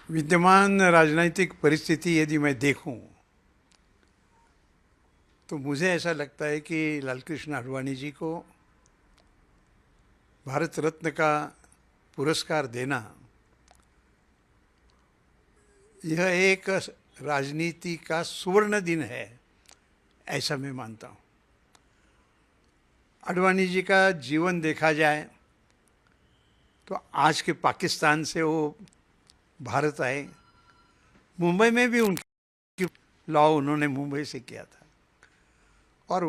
विद्यमान राजनीतिक परिस्थिति यदि मैं देखूं तो मुझे ऐसा लगता है कि लालकृष्ण आडवाणी जी को भारत रत्न का पुरस्कार देना यह एक राजनीति का सुवर्ण दिन है, ऐसा मैं मानता हूँ। आडवाणी जी का जीवन देखा जाए तो आज के पाकिस्तान से वो भारत आए। मुंबई में भी उनकी लॉ उन्होंने मुंबई से किया था और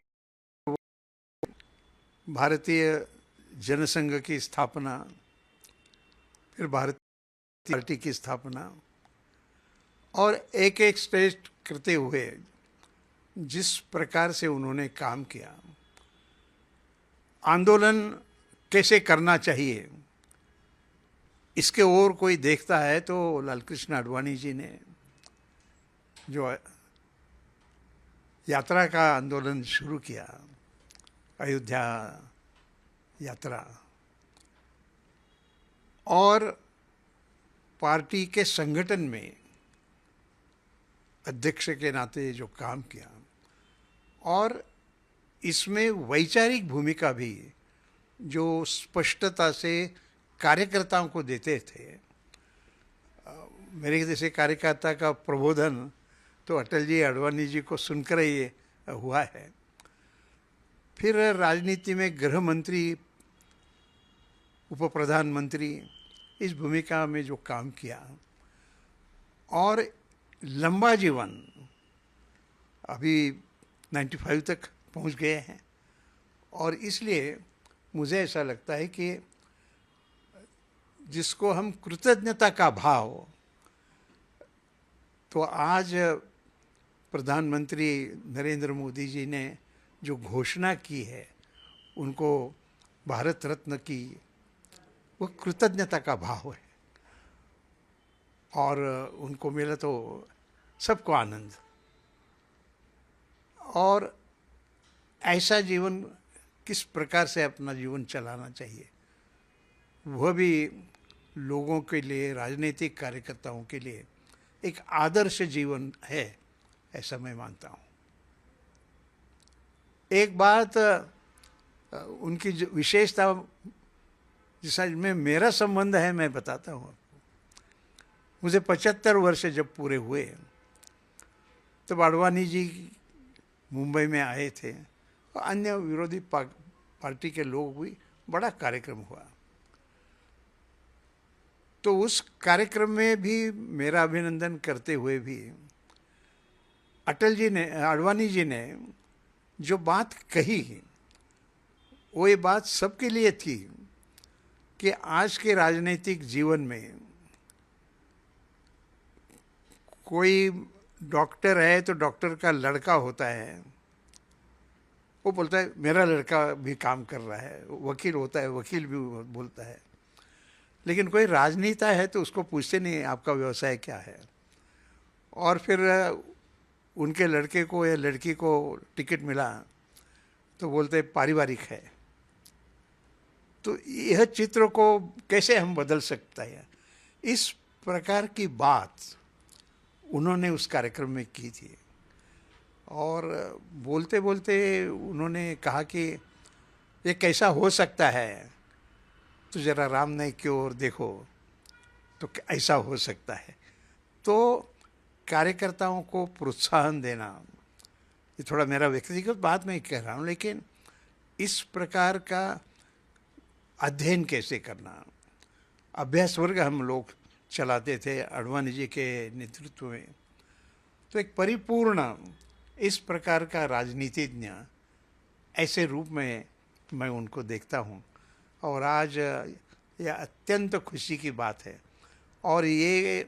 भारतीय जनसंघ की स्थापना, फिर भारतीय पार्टी की स्थापना और एक एक स्टेज करते हुए जिस प्रकार से उन्होंने काम किया, आंदोलन कैसे करना चाहिए इसके ओर कोई देखता है तो लालकृष्ण आडवाणी जी ने जो यात्रा का आंदोलन शुरू किया, अयोध्या यात्रा, और पार्टी के संगठन में अध्यक्ष के नाते जो काम किया और इसमें वैचारिक भूमिका भी जो स्पष्टता से कार्यकर्ताओं को देते थे। मेरे जैसे कार्यकर्ता का प्रबोधन तो अटल जी आडवाणी जी को सुनकर ही हुआ है। फिर राजनीति में गृह मंत्री, उप प्रधानमंत्री, इस भूमिका में जो काम किया और लंबा जीवन, अभी 95 तक पहुंच गए हैं। और इसलिए मुझे ऐसा लगता है कि जिसको हम कृतज्ञता का भाव, तो आज प्रधानमंत्री नरेंद्र मोदी जी ने जो घोषणा की है उनको भारत रत्न की, वो कृतज्ञता का भाव है और उनको मिला तो सबको आनंद। और ऐसा जीवन किस प्रकार से अपना जीवन चलाना चाहिए, वह भी लोगों के लिए, राजनीतिक कार्यकर्ताओं के लिए एक आदर्श जीवन है, ऐसा मैं मानता हूँ। एक बात उनकी जो विशेषता जिसमें मेरा संबंध है मैं बताता हूँ आपको। मुझे 75 वर्ष जब पूरे हुए तब आडवाणी जी मुंबई में आए थे और अन्य विरोधी पार्टी के लोग भी, बड़ा कार्यक्रम हुआ। तो उस कार्यक्रम में भी मेरा अभिनंदन करते हुए भी अटल जी ने, आडवाणी जी ने जो बात कही वो ये बात सबके लिए थी कि आज के राजनीतिक जीवन में कोई डॉक्टर है तो डॉक्टर का लड़का होता है, वो बोलता है मेरा लड़का भी काम कर रहा है, वकील होता है, वकील भी बोलता है। लेकिन कोई राजनेता है तो उसको पूछते नहीं आपका व्यवसाय क्या है। और फिर उनके लड़के को या लड़की को टिकट मिला तो बोलते पारिवारिक है। तो यह चित्र को कैसे हम बदल सकते हैं, इस प्रकार की बात उन्होंने उस कार्यक्रम में की थी। और बोलते बोलते उन्होंने कहा कि ये कैसा हो सकता है, तो ज़रा राम नाईक की ओर देखो तो ऐसा हो सकता है। तो कार्यकर्ताओं को प्रोत्साहन देना, ये थोड़ा मेरा व्यक्तिगत बात मैं कह रहा हूँ, लेकिन इस प्रकार का अध्ययन कैसे करना, अभ्यास वर्ग हम लोग चलाते थे आडवाणी जी के नेतृत्व में। तो एक परिपूर्ण इस प्रकार का राजनीतिज्ञ, ऐसे रूप में मैं उनको देखता हूँ। और आज यह अत्यंत खुशी की बात है। और ये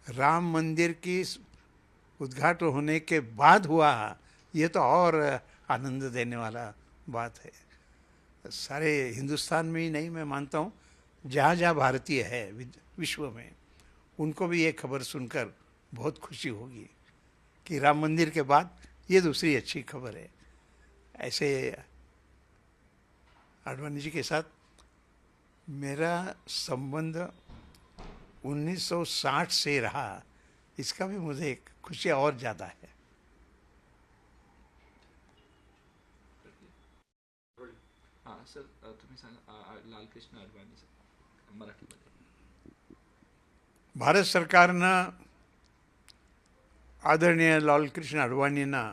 राम मंदिर की उद्घाटन होने के बाद हुआ, ये तो और आनंद देने वाला बात है। सारे हिंदुस्तान में ही नहीं, मैं मानता हूँ जहाँ जहाँ भारतीय है विश्व में, उनको भी ये खबर सुनकर बहुत खुशी होगी कि राम मंदिर के बाद ये दूसरी अच्छी खबर है। ऐसे आडवाणी जी के साथ मेरा संबंध 1960 से रहा, इसका भी मुझे खुशी और ज़्यादा है. हां सर, तुम्ही सांगा लालकृष्ण अडवाणी सर मराठीमध्ये. भारत सरकारनं आदरणीय लालकृष्ण अडवाणींना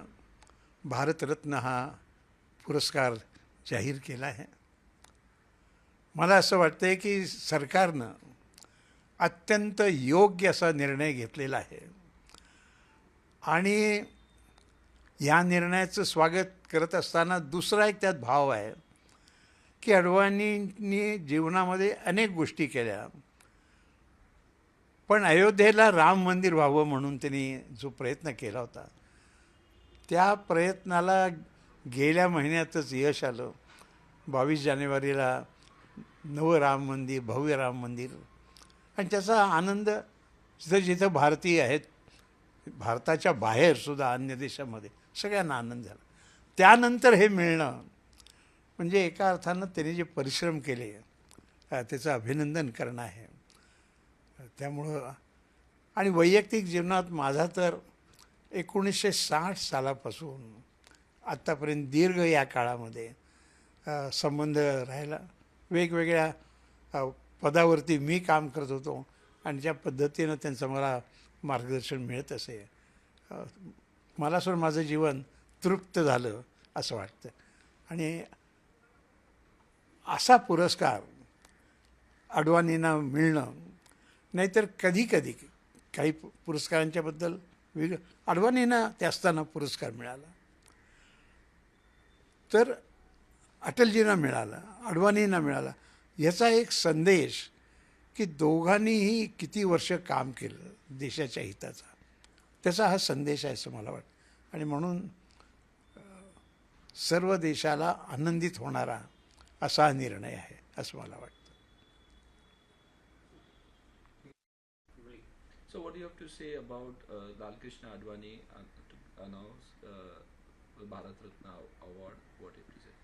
भारतरत्न हा पुरस्कार जाहीर केला आहे. मला असं वाटतंय की सरकारनं अत्यंत योग्य असा निर्णय घेतलेला आहे आणि या निर्णयाचं स्वागत करत असताना दुसरा एक त्यात भाव आहे की अडवाणींनी जीवनामध्ये अनेक गोष्टी केल्या, पण अयोध्येला राम मंदिर व्हावं म्हणून त्यांनी जो प्रयत्न केला होता त्या प्रयत्नाला गेल्या महिन्यातच यश आलं. 22 जानेवारीला नवं राम मंदिर, भव्य राम मंदिर, आणि त्याचा आनंद जिथं जिथं भारतीय आहेत, भारताच्या बाहेरसुद्धा अन्य देशामध्ये सगळ्यांना आनंद झाला. त्यानंतर हे मिळणं म्हणजे एका अर्थानं त्यांनी जे परिश्रम केले त्याचं अभिनंदन करणं आहे. त्यामुळं आणि वैयक्तिक जीवनात माझा तर 1960 सालापासून आत्तापर्यंत दीर्घ या काळामध्ये संबंध राहिला. वेगवेगळ्या पदावरती मी काम करत होतो आणि ज्या पद्धतीनं त्यांचं मला मार्गदर्शन मिळत असे, मला सुद्धा माझं जीवन तृप्त झालं असं वाटतं. आणि असा पुरस्कार अडवाणींना मिळणं, नाहीतर कधी कधी काही पुरस्कारांच्याबद्दल अडवाणींना ते असताना पुरस्कार मिळाला, तर अटलजींना मिळाला, अडवाणींना मिळाला, याचा एक संदेश की दोघांनीही किती वर्ष काम केलं देशाच्या हिताचा, त्याचा हा संदेश आहे असं मला वाटतं. आणि म्हणून सर्व देशाला आनंदित होणारा असा हा निर्णय आहे असं मला वाटतं. So what do you have to say about Lalkrishna Advani to announce the Bharat Ratna award? What do you have to say?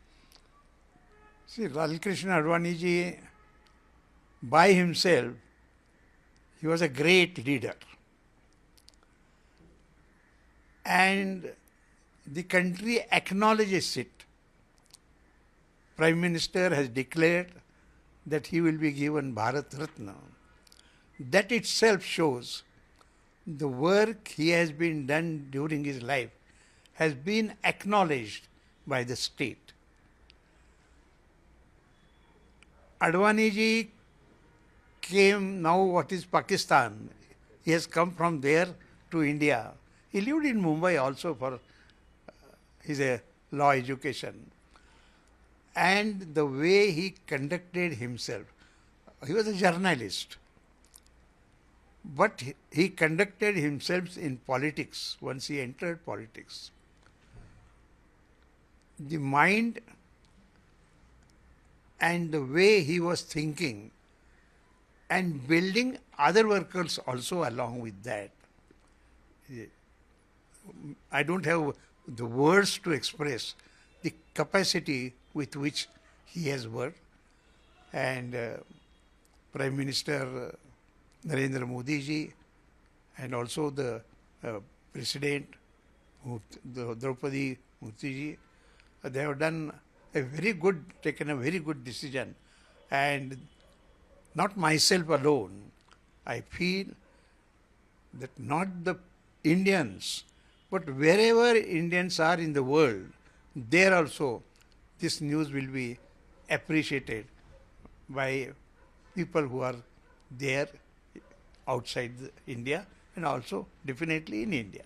See, Lalkrishna Advani ji, by himself, he was a great leader. And the country acknowledges it. Prime Minister has declared that he will be given Bharat Ratna. That itself shows the work he has been done during his life has been acknowledged by the state. Advani ji came now what is Pakistan. He has come from there to India. He lived in Mumbai also for his law education. And the way he conducted himself, he was a journalist. But he conducted himself in politics once he entered politics. The mind and the way he was thinking and building other workers also along with that. I don't have the words to express the capacity with which he has worked. And Prime Minister Narendra Modi ji and also the President Draupadi Murti ji, they have done taken a very good decision. And not myself alone, I feel that not the Indians, but wherever Indians are in the world, there also this news will be appreciated by people who are there outside India and also definitely in India.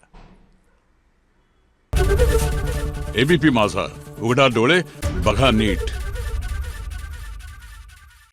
ABP माझा, उघडा डोळे बघा NEET.